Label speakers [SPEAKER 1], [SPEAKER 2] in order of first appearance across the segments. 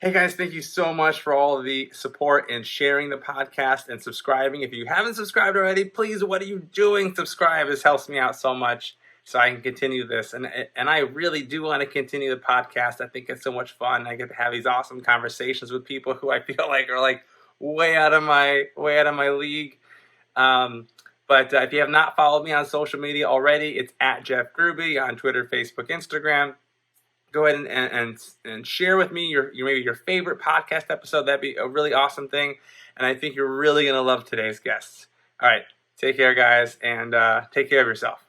[SPEAKER 1] Hey guys, thank you so much for all of the support and sharing the podcast and subscribing. If you haven't subscribed already, please, what are you doing? Subscribe. This helps me out so much so I can continue this. And I really do want to continue the podcast. I think it's so much fun. I get to have these awesome conversations with people who I feel like are like way out of my league. But if you have not followed me on social media already, it's at Jeff Gruby on Twitter, Facebook, Instagram. Go ahead and share with me your maybe your favorite podcast episode. That'd be a really awesome thing. And I think you're really going to love today's guests. All right. Take care, guys, and take care of yourself.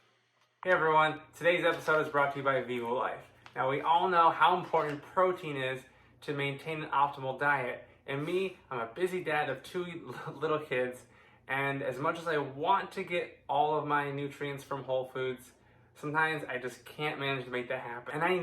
[SPEAKER 1] Hey, everyone. Today's episode is brought to you by Vivo Life. Now, we all know how important protein is to maintain an optimal diet. And me, I'm a busy dad of 2 little kids. And as much as I want to get all of my nutrients from Whole Foods, sometimes I just can't manage to make that happen. And I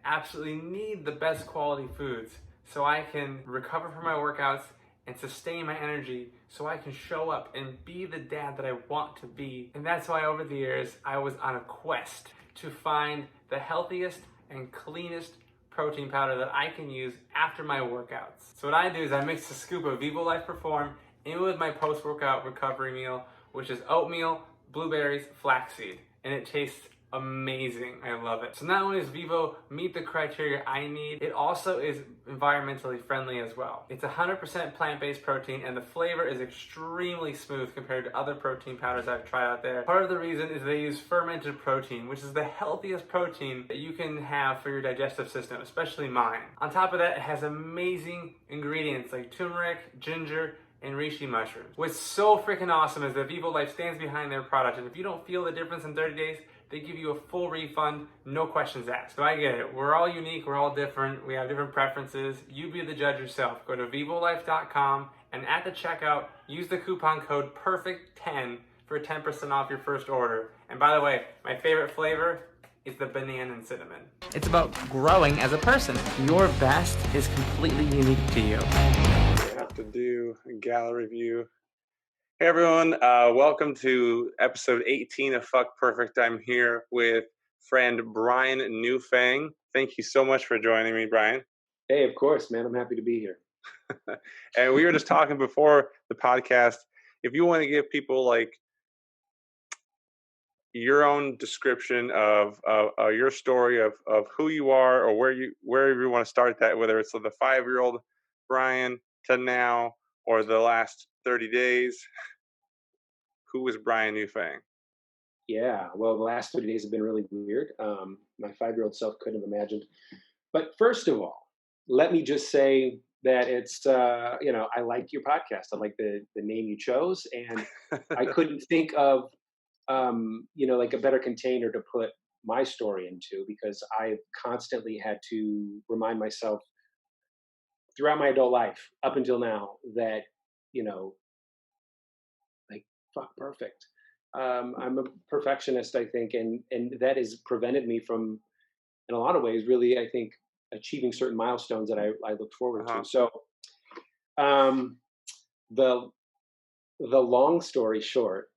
[SPEAKER 1] absolutely need the best quality foods so I can recover from my workouts and sustain my energy so I can show up and be the dad that I want to be. And that's why over the years, I was on a quest to find the healthiest and cleanest protein powder that I can use after my workouts. So what I do is I mix a scoop of Vivo Life Perform in with my post-workout recovery meal, which is oatmeal, blueberries, flaxseed, and it tastes amazing. I love it. So not only does Vivo meet the criteria I need, it also is environmentally friendly as well. It's 100% plant-based protein, and the flavor is extremely smooth compared to other protein powders I've tried out there. Part of the reason is they use fermented protein, which is the healthiest protein that you can have for your digestive system, especially mine. On top of that, it has amazing ingredients like turmeric, ginger, and reishi mushrooms. What's so freaking awesome is that Vivo Life stands behind their product, and if you don't feel the difference in 30 days, they give you a full refund, no questions asked. So I get it. We're all unique. We're all different. We have different preferences. You be the judge yourself. Go to vivolife.com, and at the checkout, use the coupon code PERFECT10 for 10% off your first order. And by the way, my favorite flavor is the banana and cinnamon. It's about growing as a person. Your best is completely unique to you. To do a gala review. Hey everyone, welcome to episode 18 of Fuck Perfect. I'm here with friend Brian Newfang. Thank you so much for joining me, Brian.
[SPEAKER 2] Hey, of course, man. I'm happy to be here.
[SPEAKER 1] And we were just talking before the podcast. If you want to give people like your own description of your story of who you are or wherever you want to start that, whether it's the 5-year-old Brian to now or the last 30 days, who was Brian Newfang?
[SPEAKER 2] Yeah, well, the last 30 days have been really weird. My 5-year-old self couldn't have imagined. But first of all, let me just say that it's, I like your podcast. I like the name you chose. And I couldn't think of, like a better container to put my story into, because I've constantly had to remind myself throughout my adult life up until now that, like, fuck perfect. I'm a perfectionist, I think, and that has prevented me from, in a lot of ways, really, I think, achieving certain milestones that I look forward to. So, um, the long story short,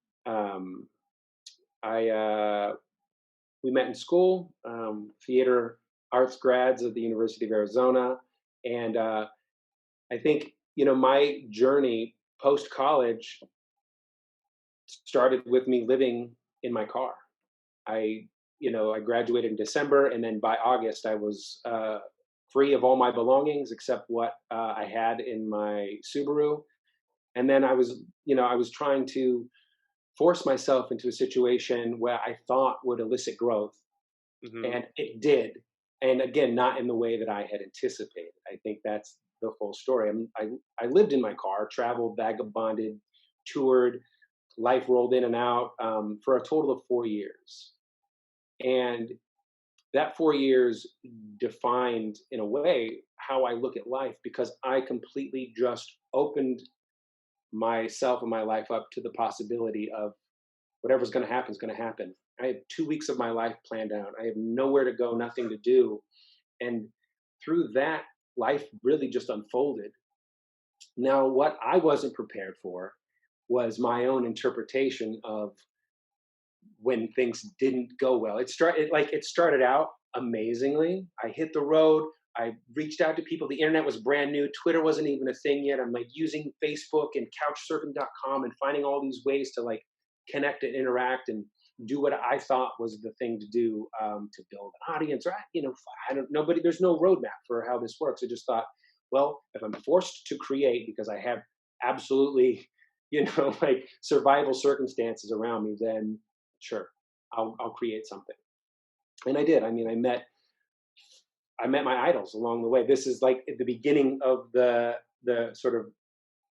[SPEAKER 2] we met in school, theater arts grads at the University of Arizona, and I think my journey post college started with me living in my car. I graduated in December, and then by August I was free of all my belongings except what I had in my Subaru. And then I was trying to force myself into a situation where I thought would elicit growth, and it did. And again, not in the way that I had anticipated. I think that's the full story. I lived in my car, traveled, vagabonded, toured, life rolled in and out for a total of 4 years. And that 4 years defined, in a way, how I look at life, because I completely just opened myself and my life up to the possibility of whatever's going to happen is going to happen. I have 2 weeks of my life planned out. I have nowhere to go, nothing to do. And through that, life really just unfolded. Now, what I wasn't prepared for was my own interpretation of when things didn't go well. It started out amazingly. I hit the road. I reached out to people. The internet was brand new. Twitter wasn't even a thing yet. I'm like using Facebook and couchsurfing.com and finding all these ways to like connect and interact and do what I thought was the thing to do, to build an audience. Or, I don't, nobody, there's no roadmap for how this works. I just thought, well, if I'm forced to create because I have absolutely, like survival circumstances around me, then sure, I'll create something. And I did. I mean, I met my idols along the way. This is like at the beginning of the sort of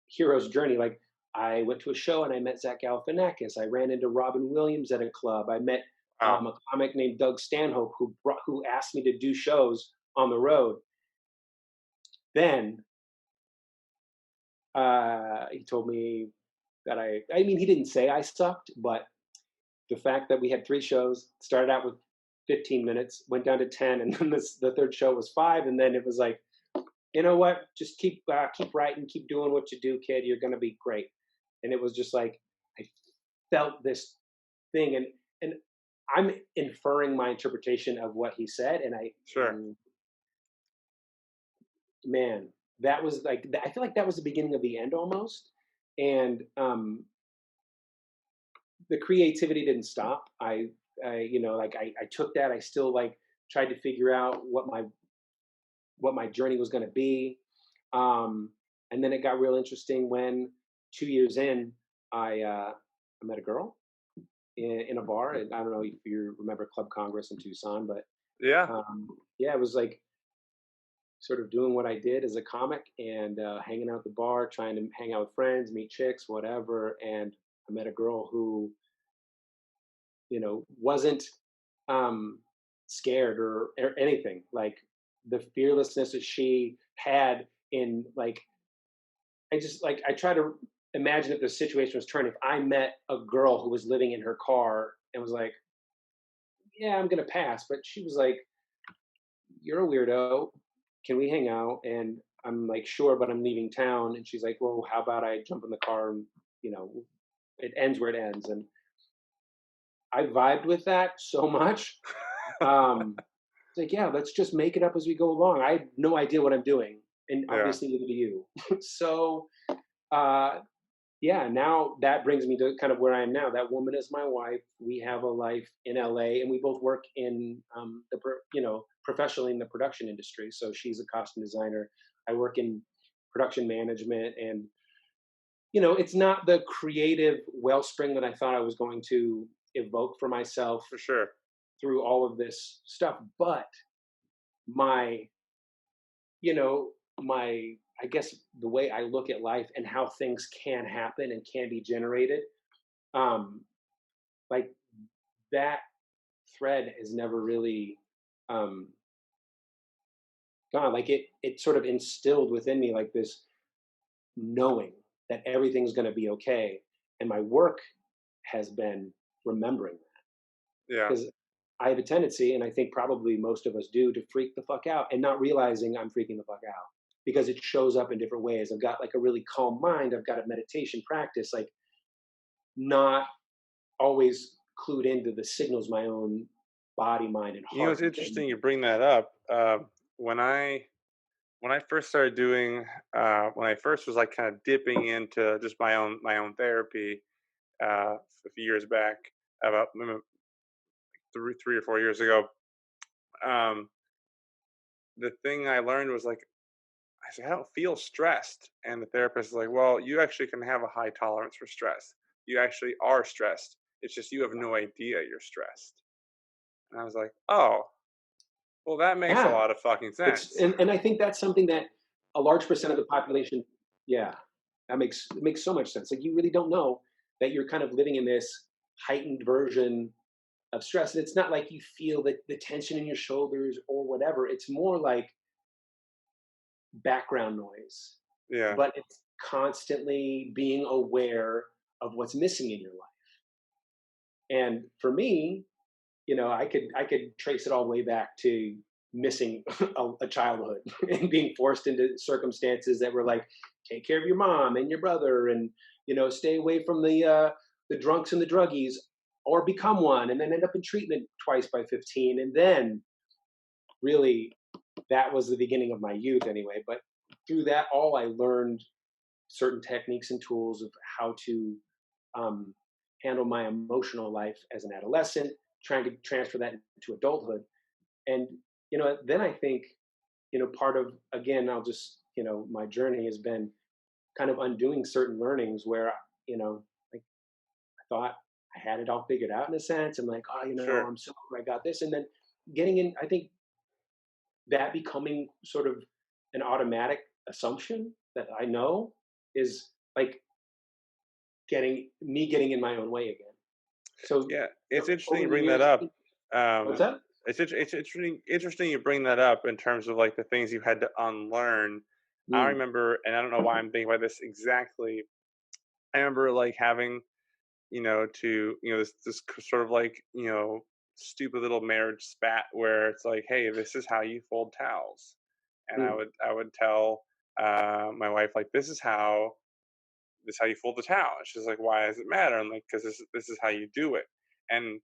[SPEAKER 2] hero's journey. Like I went to a show and I met Zach Galifianakis. I ran into Robin Williams at a club. I met
[SPEAKER 1] Wow.
[SPEAKER 2] a comic named Doug Stanhope who asked me to do shows on the road. Then he told me that I mean, he didn't say I sucked, but the fact that we had 3 shows, started out with 15 minutes, went down to 10, and then the third show was 5, and then it was like, you know what? Just keep writing, keep doing what you do, kid. You're gonna be great. And it was just like I felt this thing, and I'm inferring my interpretation of what he said,
[SPEAKER 1] Sure.
[SPEAKER 2] and man, that was like I feel like that was the beginning of the end almost, and the creativity didn't stop. Like I took that. I still like tried to figure out what my journey was going to be. And then it got real interesting when 2 years in, I met a girl in a bar. And I don't know if you remember Club Congress in Tucson, but
[SPEAKER 1] Yeah.
[SPEAKER 2] yeah, it was like sort of doing what I did as a comic and hanging out at the bar, trying to hang out with friends, meet chicks, whatever. And I met a girl who wasn't scared or anything. Like the fearlessness that she had in like, I try to imagine if the situation was turned. If I met a girl who was living in her car and was like, "Yeah, I'm gonna pass," but she was like, "You're a weirdo. Can we hang out?" And I'm like, "Sure, but I'm leaving town." And she's like, "Well, how about I jump in the car and you know, it ends where it ends." And I vibed with that so much. Um, it's like, yeah, let's just make it up as we go along. I have no idea what I'm doing, and
[SPEAKER 1] Yeah.
[SPEAKER 2] obviously neither do you. So, uh, yeah, now that brings me to kind of where I am now. That woman is my wife. We have a life in LA, and we both work in professionally in the production industry. So she's a costume designer. I work in production management, and it's not the creative wellspring that I thought I was going to evoke for myself
[SPEAKER 1] For sure.
[SPEAKER 2] through all of this stuff, but my you know my I guess the way I look at life and how things can happen and can be generated, um like that thread has never really um gone. Like it sort of instilled within me like this knowing that everything's going to be okay, and my work has been remembering
[SPEAKER 1] Yeah.
[SPEAKER 2] because I have a tendency, and I think probably most of us do, to freak the fuck out and not realizing I'm freaking the fuck out because it shows up in different ways. I've got like a really calm mind. I've got a meditation practice, like not always clued into the signals my own body, mind, and
[SPEAKER 1] You know, it's
[SPEAKER 2] heart.
[SPEAKER 1] interesting you bring that up. When I when I first started doing when I first was like kind of dipping into just my own therapy a few years back, about 3 or 4 years ago, um, the thing I learned was like I said I don't feel stressed, and the therapist is like, well, you actually can have a high tolerance for stress. You actually are stressed. It's just you have no idea you're stressed. And I was like, oh, well, that makes a
[SPEAKER 2] Yeah,
[SPEAKER 1] lot of fucking
[SPEAKER 2] it's
[SPEAKER 1] sense.
[SPEAKER 2] and I think that's something that a large percent of the population. Yeah, it makes so much sense. Like you really don't know that you're kind of living in this heightened version of stress. And it's not like you feel the tension in your shoulders or whatever. It's more like background noise,
[SPEAKER 1] Yeah.
[SPEAKER 2] but it's constantly being aware of what's missing in your life. And for me, I could trace it all the way back to missing a childhood and being forced into circumstances that were like, take care of your mom and your brother, and stay away from the drunks and the druggies, or become one, and then end up in treatment twice by 15, and then really that was the beginning of my youth anyway. But through that all, I learned certain techniques and tools of how to um, handle my emotional life as an adolescent, trying to transfer that into adulthood. And then I think part of, again, I'll just my journey has been kind of undoing certain learnings where like I thought I had it all figured out in a sense. I'm like, oh,
[SPEAKER 1] Sure.
[SPEAKER 2] I'm so glad I got this, and then getting in. I think that becoming sort of an automatic assumption that I know is like getting in my own way again. So
[SPEAKER 1] Yeah, it's interesting
[SPEAKER 2] over
[SPEAKER 1] you
[SPEAKER 2] the
[SPEAKER 1] bring that
[SPEAKER 2] years, I
[SPEAKER 1] up.
[SPEAKER 2] think, what's
[SPEAKER 1] Um,
[SPEAKER 2] that?
[SPEAKER 1] it's interesting you bring that up in terms of like the things you had to unlearn. I
[SPEAKER 2] Mm,
[SPEAKER 1] remember, and I don't know why I'm thinking about this exactly. I remember like having, to this sort of like stupid little marriage spat where it's like, hey, this is how you fold towels, and I
[SPEAKER 2] mm,
[SPEAKER 1] would I would tell my wife like this is how you fold the towel. And she's like, why does it matter? I'm like, because this is how you do it. And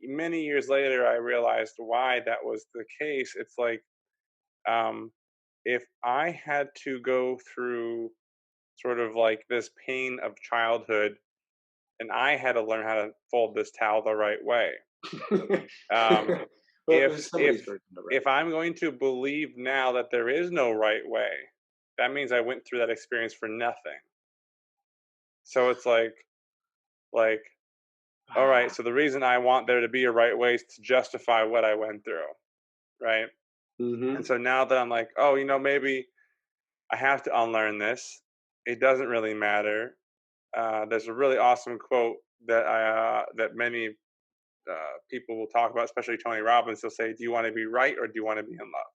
[SPEAKER 1] many years later, I realized why that was the case. It's like, um, if I had to go through sort of like this pain of childhood, and I had to learn how to fold this towel the right way.
[SPEAKER 2] mm.
[SPEAKER 1] Um,
[SPEAKER 2] Well, it was
[SPEAKER 1] if
[SPEAKER 2] somebody's version of the right
[SPEAKER 1] if
[SPEAKER 2] way.
[SPEAKER 1] I'm going to believe now that there is no right way, that means I went through that experience for nothing. So it's like all right,
[SPEAKER 2] Ah,
[SPEAKER 1] so the reason I want there to be a right way is to justify what I went through, right? And
[SPEAKER 2] mhm.
[SPEAKER 1] so now that I'm like, oh, maybe I have to unlearn this. It doesn't really matter. There's a really awesome quote that many people will talk about, especially Tony Robbins. He'll say, "Do you want to be right or do you want to be in love?"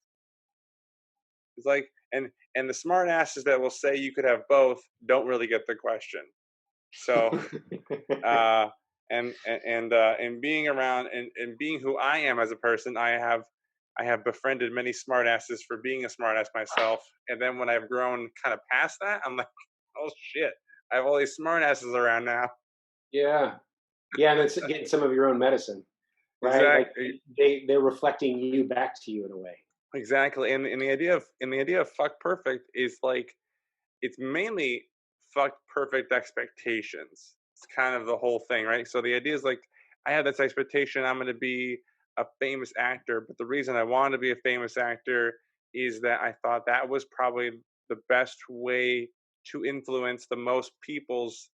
[SPEAKER 1] It's like, and the smart asses that will say you could have both don't really get the question. So uh, and being around and being who I am as a person, I have befriended many smartasses for being a smartass myself. And then when I've grown kind of past that, I'm like, oh shit, I have all these smartasses around now.
[SPEAKER 2] Yeah. Yeah, and it's getting some of your own medicine, right? Like,
[SPEAKER 1] Exactly,
[SPEAKER 2] they're reflecting you back to you in a way.
[SPEAKER 1] exactly. And the idea of fuck perfect is like it's mainly fuck perfect expectations. It's kind of the whole thing, right? So the idea is like I have this expectation I'm going to be a famous actor, but the reason I wanted to be a famous actor is that I thought that was probably the best way to influence the most people's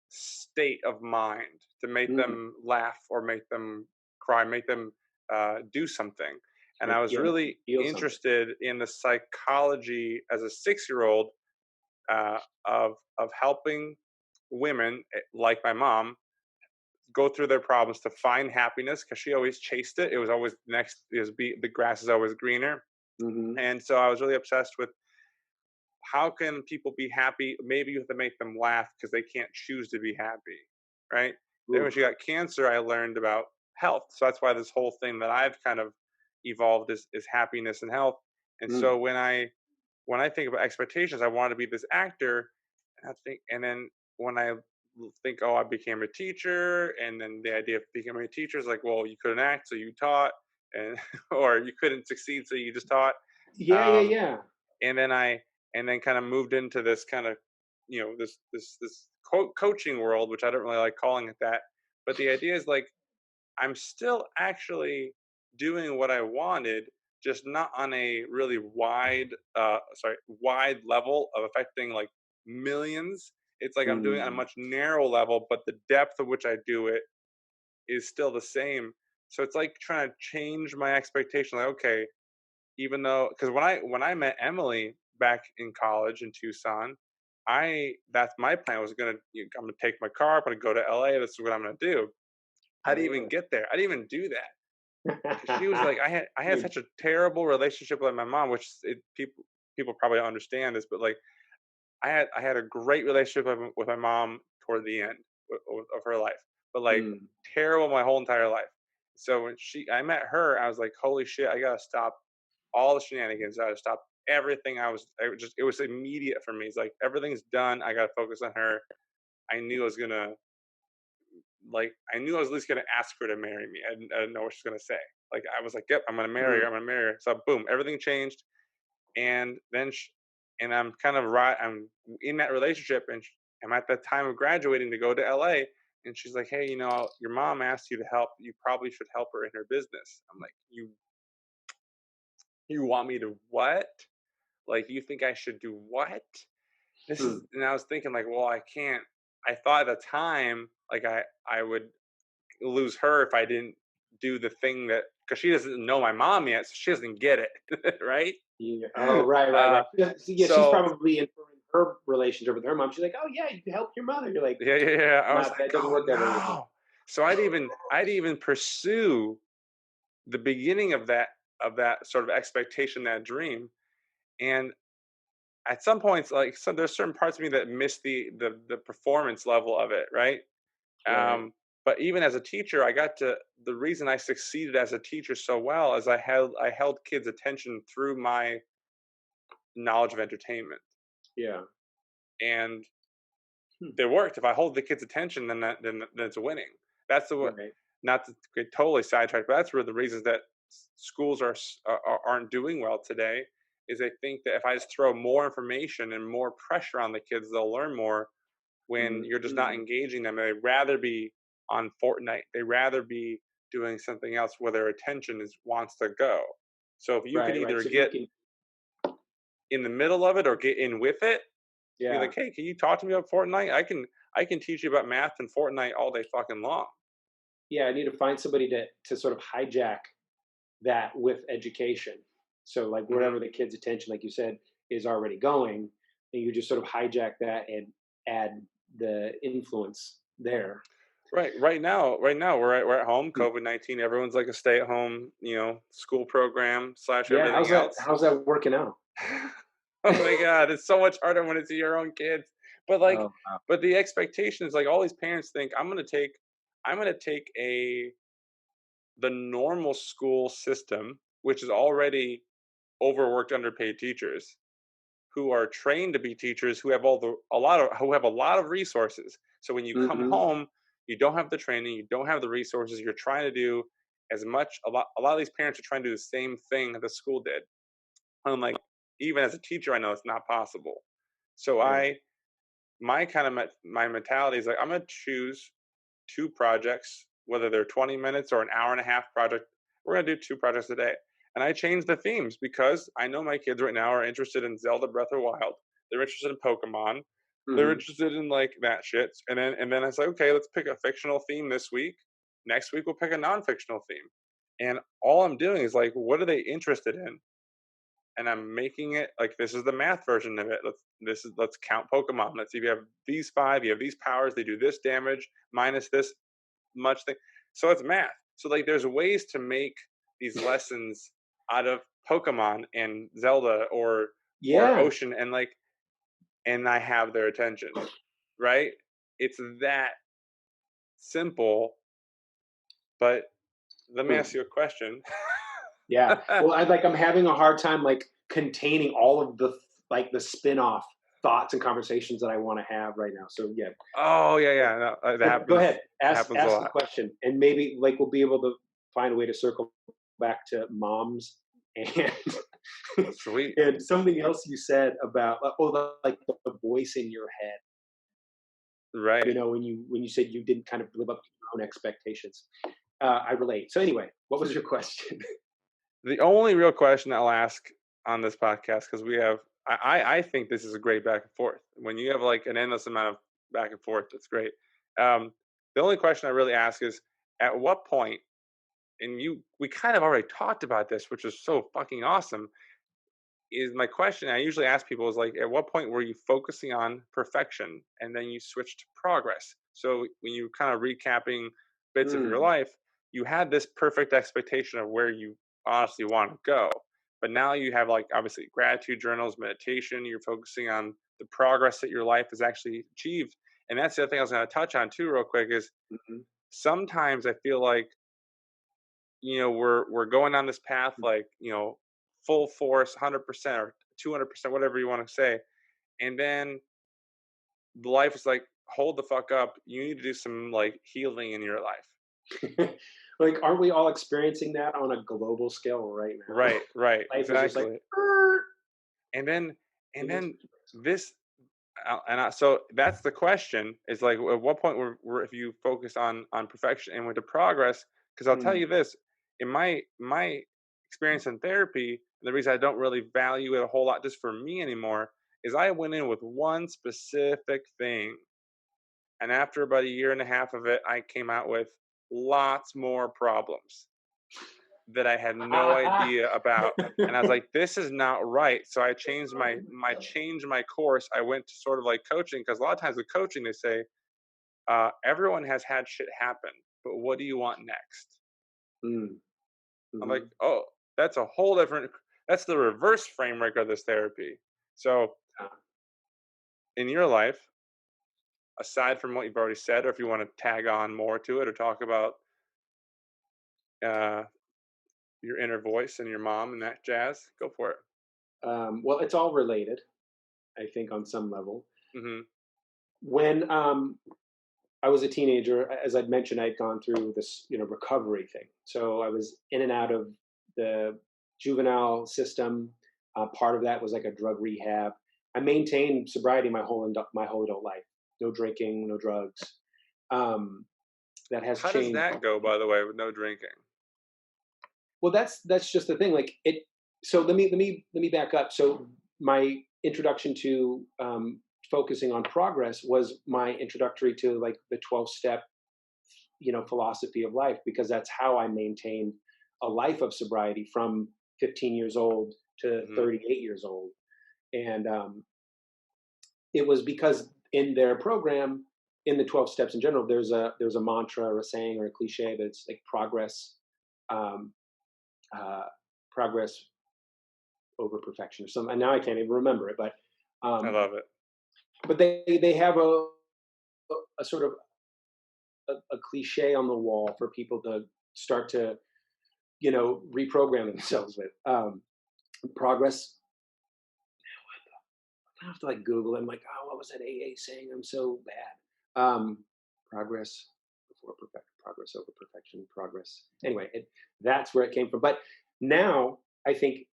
[SPEAKER 1] state of mind, to make
[SPEAKER 2] Mm,
[SPEAKER 1] them laugh or make them cry, make them do something. And I was
[SPEAKER 2] make you
[SPEAKER 1] really
[SPEAKER 2] feel something.
[SPEAKER 1] interested in the psychology as a 6 year old uh, of helping women like my mom go through their problems to find happiness because she always chased it. It was always next. The grass is always greener,
[SPEAKER 2] Mhm.
[SPEAKER 1] and so I was really obsessed with how can people be happy. Maybe you have to make them laugh because they can't choose to be happy, right? Then when she
[SPEAKER 2] Oof.
[SPEAKER 1] got cancer, I learned about health. So that's why this whole thing that I've kind of evolved is happiness and health. And
[SPEAKER 2] Mm.
[SPEAKER 1] so when I think about expectations, I want to be this actor, and then when I think, oh, I became a teacher, and then the idea of becoming a teacher is like, well, you couldn't act, so you taught, and or you couldn't succeed, so you just taught.
[SPEAKER 2] Yeah, yeah,
[SPEAKER 1] Um,
[SPEAKER 2] yeah.
[SPEAKER 1] and then kind of moved into this kind of, this coaching world, which I don't really like calling it that, but the idea is like I'm still actually doing what I wanted, just not on a really wide level of affecting like millions. It's like I'm doing it on a
[SPEAKER 2] Mm.
[SPEAKER 1] much narrow level, but the depth of which I do it is still the same. So it's like trying to change my expectation. Like, okay, even though because when I met Emily back in college in Tucson, that's my plan was I'm gonna take my car, I'm gonna go to LA. This is what I'm gonna do. I didn't even
[SPEAKER 2] Oh.
[SPEAKER 1] get there. I didn't even do that. 'Cause she was like, I had
[SPEAKER 2] Mm.
[SPEAKER 1] such a terrible relationship with my mom, which people probably don't understand this, but like I had a great relationship with my mom toward the end of her life, but like
[SPEAKER 2] Mm.
[SPEAKER 1] terrible my whole entire life. So when I met her, I was like, holy shit, I gotta stop all the shenanigans. I gotta stop everything. It was immediate for me. It's like everything's done. I gotta focus on her. I knew I was gonna I knew I was at least gonna ask her to marry me. I didn't know what she was gonna say. Like I was like, yep, I'm gonna marry
[SPEAKER 2] Mm.
[SPEAKER 1] her. I'm gonna marry her. So boom, everything changed, and then and I'm kind of right. I'm in that relationship, and I'm at that time of graduating to go to LA. And she's like, hey, your mom asked you to help. You probably should help her in her business. I'm like, you want me to what? Like, you think I should do what?
[SPEAKER 2] Mm.
[SPEAKER 1] And I was thinking like, well, I can't. I thought at the time, like I would lose her if I didn't do the thing that, because she doesn't know my mom yet, so she doesn't get it, right?
[SPEAKER 2] Yeah. Oh, right, right,
[SPEAKER 1] Uh,
[SPEAKER 2] right. Yeah, so, yeah, she's
[SPEAKER 1] so
[SPEAKER 2] probably inferring her relationship with her mom. She's like, "Oh yeah, you can help your mother." You're like,
[SPEAKER 1] yeah, yeah, yeah. I was
[SPEAKER 2] "Not
[SPEAKER 1] like,
[SPEAKER 2] that doesn't
[SPEAKER 1] oh
[SPEAKER 2] work that way with me."
[SPEAKER 1] no. So I'd even pursue the beginning of that sort of expectation, that dream, and at some points, like there's certain parts of me that miss the performance level of it, right?
[SPEAKER 2] Right.
[SPEAKER 1] Um, but even as a teacher, the reason I succeeded as a teacher so well is I held kids' attention through my knowledge of entertainment,
[SPEAKER 2] Yeah.
[SPEAKER 1] and
[SPEAKER 2] Hmm.
[SPEAKER 1] it worked. If I hold the kids' attention, then it's winning. That's the what.
[SPEAKER 2] Right.
[SPEAKER 1] Not to get totally sidetracked, but that's where the reasons that schools aren't doing well today is they think that if I just throw more information and more pressure on the kids, they'll learn more. When you're just not
[SPEAKER 2] Mm.
[SPEAKER 1] engaging them, they'd rather be on Fortnite. They rather be doing something else where their attention is wants to go. So if you could
[SPEAKER 2] Right. Right.
[SPEAKER 1] either
[SPEAKER 2] So you
[SPEAKER 1] get
[SPEAKER 2] can.
[SPEAKER 1] in the middle of it or get in with it, be
[SPEAKER 2] Yeah.
[SPEAKER 1] like, hey, can you talk to me about Fortnite? I can teach you about math and Fortnite all day fucking long.
[SPEAKER 2] Yeah. I need to find somebody to sort of hijack that with education. So like
[SPEAKER 1] Hmm.
[SPEAKER 2] wherever the kid's attention, like you said, is already going, and you just sort of hijack that and add the influence there.
[SPEAKER 1] Right now, we're at home.
[SPEAKER 2] Hmm.
[SPEAKER 1] COVID-19. Everyone's like a stay-at-home, school program slash
[SPEAKER 2] Yeah.
[SPEAKER 1] everything
[SPEAKER 2] How's that?
[SPEAKER 1] else.
[SPEAKER 2] How's that working out?
[SPEAKER 1] Oh my god, it's so much harder when it's your own kids. But like,
[SPEAKER 2] Oh wow.
[SPEAKER 1] but the expectation is like all these parents think I'm gonna take the normal school system, which is already overworked, underpaid teachers who are trained to be teachers, who have a lot of resources. So when you come
[SPEAKER 2] Hmm.
[SPEAKER 1] home, you don't have the training, you don't have the resources. You're trying to do as much. A lot of these parents are trying to do the same thing that the school did. I'm like, even as a teacher, I know it's not possible. So
[SPEAKER 2] Right.
[SPEAKER 1] my kind of my mentality is like, I'm gonna choose two projects, whether they're 20 minutes or an hour and a half project. We're gonna do two projects a day, and I change the themes because I know my kids right now are interested in Zelda Breath of the Wild. They're interested in Pokemon. They're
[SPEAKER 2] Hmm.
[SPEAKER 1] interested in like that shit. And then I say, okay, let's pick a fictional theme this week. Next week we'll pick a non-fictional theme. And all I'm doing is like, what are they interested in? And I'm making it like this is the math version of it. Let's count Pokemon. Let's see if you have these five, you have these powers, they do this damage minus this much thing. So it's math. So like there's ways to make these lessons out of Pokemon and Zelda or
[SPEAKER 2] Yeah.
[SPEAKER 1] Ocean, and I have their attention, right? It's that simple. But let me
[SPEAKER 2] Hmm.
[SPEAKER 1] ask you a question.
[SPEAKER 2] Yeah. Well, I'm having a hard time like containing all of the like the spin-off thoughts and conversations that I want to have right now. So yeah,
[SPEAKER 1] Oh yeah, yeah. No, that
[SPEAKER 2] go
[SPEAKER 1] happens.
[SPEAKER 2] ahead.
[SPEAKER 1] Happens a
[SPEAKER 2] Ask the
[SPEAKER 1] lot.
[SPEAKER 2] question, and maybe like we'll be able to find a way to circle back to moms and
[SPEAKER 1] Sweet.
[SPEAKER 2] and something else you said about like the voice in your head.
[SPEAKER 1] Right.
[SPEAKER 2] When you said you didn't kind of live up to your own expectations. I relate. So anyway, what was your question?
[SPEAKER 1] The only real question I'll ask on this podcast, because I think this is a great back and forth. When you have like an endless amount of back and forth, it's great. The only question I really ask is, at what point, and we kind of already talked about this, which is so fucking awesome. Is my question I usually ask people is like, at what point were you focusing on perfection and then you switched to progress? So when you kind of recapping bits of your
[SPEAKER 2] Mm,
[SPEAKER 1] life, you had this perfect expectation of where you honestly want to go. But now you have like obviously gratitude journals, meditation, you're focusing on the progress that your life has actually achieved. And that's the other thing I was going to touch on too, real quick, is
[SPEAKER 2] mhm,
[SPEAKER 1] sometimes I feel like we're going on this path
[SPEAKER 2] mm.
[SPEAKER 1] like full force 100% or 200%, whatever you want to say, and then life is like, hold the fuck up, you need to do some like healing in your life.
[SPEAKER 2] Like, aren't we all experiencing that on a global scale right now?
[SPEAKER 1] Right, right,
[SPEAKER 2] Life is just like,
[SPEAKER 1] exactly.
[SPEAKER 2] "Er,"
[SPEAKER 1] And then and
[SPEAKER 2] in this
[SPEAKER 1] then this so that's the question is like at what point we're if you focus on perfection and with the progress, because I'll tell
[SPEAKER 2] Mm,
[SPEAKER 1] you this, in my experience in therapy, the reason I don't really value it a whole lot just for me anymore is I went in with one specific thing, and after about a year and a half of it, I came out with lots more problems that I had no idea about. And I was like, this is not right. So I changed my course. I went to sort of like coaching because a lot of times with coaching they say, everyone has had shit happen, but what do you want next?
[SPEAKER 2] mm,
[SPEAKER 1] I'm like,
[SPEAKER 2] mhm,
[SPEAKER 1] oh, that's a whole different that's the reverse framework of this therapy. So
[SPEAKER 2] yeah.
[SPEAKER 1] in your life, aside from what you've already said, or if you want to tag on more to it or talk about uh, your inner voice and your mom and that jazz, go for it.
[SPEAKER 2] Well, it's all related, I think, on some level.
[SPEAKER 1] Hmm.
[SPEAKER 2] When I was a teenager, as I'd mentioned, I'd gone through this, recovery thing. So I was in and out of the juvenile system. Part of that was like a drug rehab. I maintained sobriety my whole adult life. No drinking, no drugs. Um, that has
[SPEAKER 1] How does
[SPEAKER 2] changed.
[SPEAKER 1] that go, by the way, with no drinking?
[SPEAKER 2] Well, that's just the thing. Like it. So let me back up. So my introduction to focusing on progress was my introductory to like the 12-step philosophy of life, because that's how I maintained a life of sobriety from 15 years old to
[SPEAKER 1] Mhm,
[SPEAKER 2] 38 years old. And it was because in their program, in the 12 steps in general, there's a mantra or a saying or a cliche that's like um, uh, progress over perfection or something. And now I can't even remember it,
[SPEAKER 1] I
[SPEAKER 2] um,
[SPEAKER 1] love it.
[SPEAKER 2] they have a sort of a cliche on the wall for people to start to reprogram themselves with. Progress. I have to like Google. I'm like, oh, what was that AA saying? I'm so bad. Progress before perfect. Progress over perfection. Progress. Anyway, that's where it came from. But now I think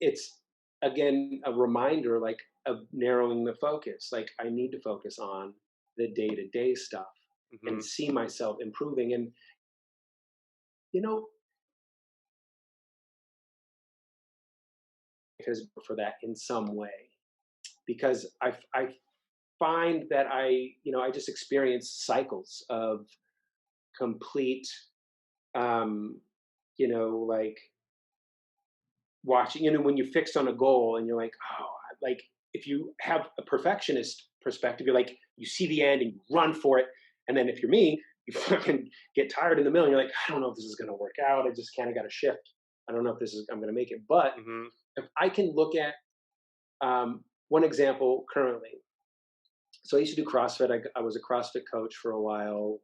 [SPEAKER 2] it's again a reminder, like of narrowing the focus. Like I need to focus on the day to day stuff and
[SPEAKER 1] Mhm.
[SPEAKER 2] see myself improving. And you know, because for that in some way, because I find that I just experience cycles of complete, um, like watching, when you're fixed on a goal and you're like, oh, like if you have a perfectionist perspective, you're like, you see the end and you run for it. And then if you're me, you fucking get tired in the middle and you're like, I don't know if this is going to work out. I just kind of got to shift. I don't know if I'm going to make it. But
[SPEAKER 1] Mhm.
[SPEAKER 2] if I can look at one example currently. So I used to do CrossFit. I was a CrossFit coach for a while,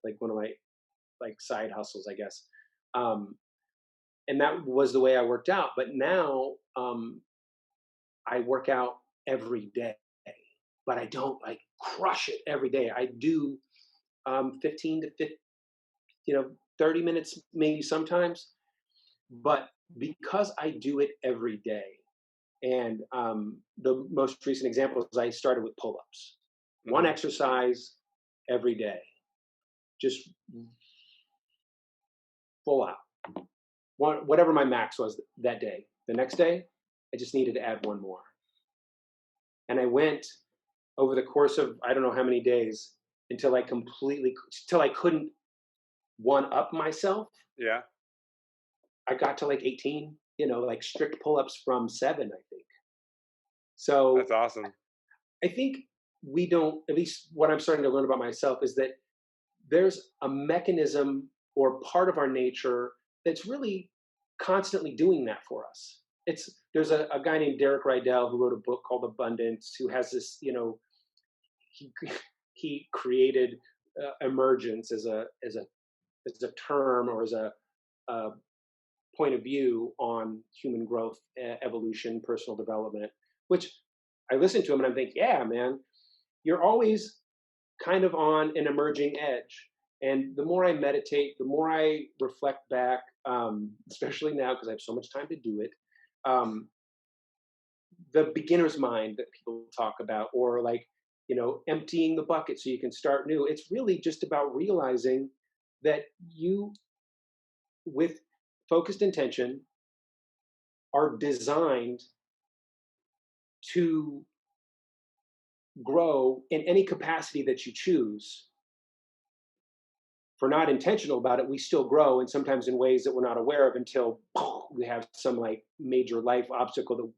[SPEAKER 2] like one of my like side hustles, I guess. Um, and that was the way I worked out. But now I work out every day, but I don't like crush it every day. I do 15 to 50, 30 minutes maybe sometimes. But because I do it every day, and the most recent example is I started with pull-ups, one
[SPEAKER 1] Mhm.
[SPEAKER 2] exercise every day, just full out. Whatever my max was that day. The next day, I just needed to add one more. And I went over the course of I don't know how many days until I couldn't one up myself.
[SPEAKER 1] Yeah,
[SPEAKER 2] I got to like 18, like strict pull-ups from 7, I think. So
[SPEAKER 1] that's awesome.
[SPEAKER 2] I think we don't, at least what I'm starting to learn about myself is that there's a mechanism or part of our nature that's really constantly doing that for us. There's a guy named Derek Rydell who wrote a book called Abundance, who has this, he he created emergence as a term or as a point of view on human growth, evolution, personal development. Which I listen to him and I'm thinking, yeah, man, you're always kind of on an emerging edge. And the more I meditate, the more I reflect back, especially now because I have so much time to do it. Um, the beginner's mind that people talk about, or like, emptying the bucket so you can start new. It's really just about realizing that you, with focused intention, are designed to grow in any capacity that you choose. If we're not intentional about it, we still grow, and sometimes in ways that we're not aware of until we have some like major life obstacle that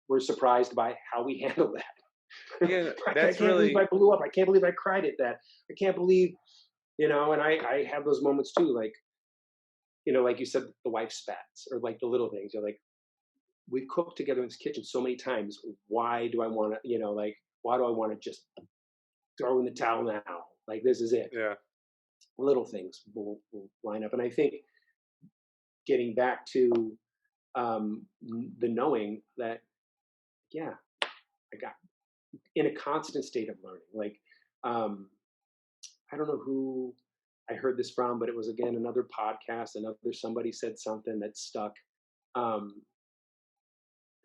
[SPEAKER 2] we're surprised by how we handle that.
[SPEAKER 1] Yeah,
[SPEAKER 2] I
[SPEAKER 1] that's
[SPEAKER 2] can't believe
[SPEAKER 1] really
[SPEAKER 2] I blew up. I can't believe I cried at that. I can't believe, and I have those moments too, like, like you said, the wife spats or like the little things. You're like, we've cooked together in this kitchen so many times. Why do I want to, like, why do I want to just throw in the towel now? Like, this is it.
[SPEAKER 1] yeah.
[SPEAKER 2] Little things will line up. And I think getting back to the knowing that, yeah, I got in a constant state of learning. Like, um, I don't know who I heard this from, but it was again another podcast. Another somebody said something that stuck. Um,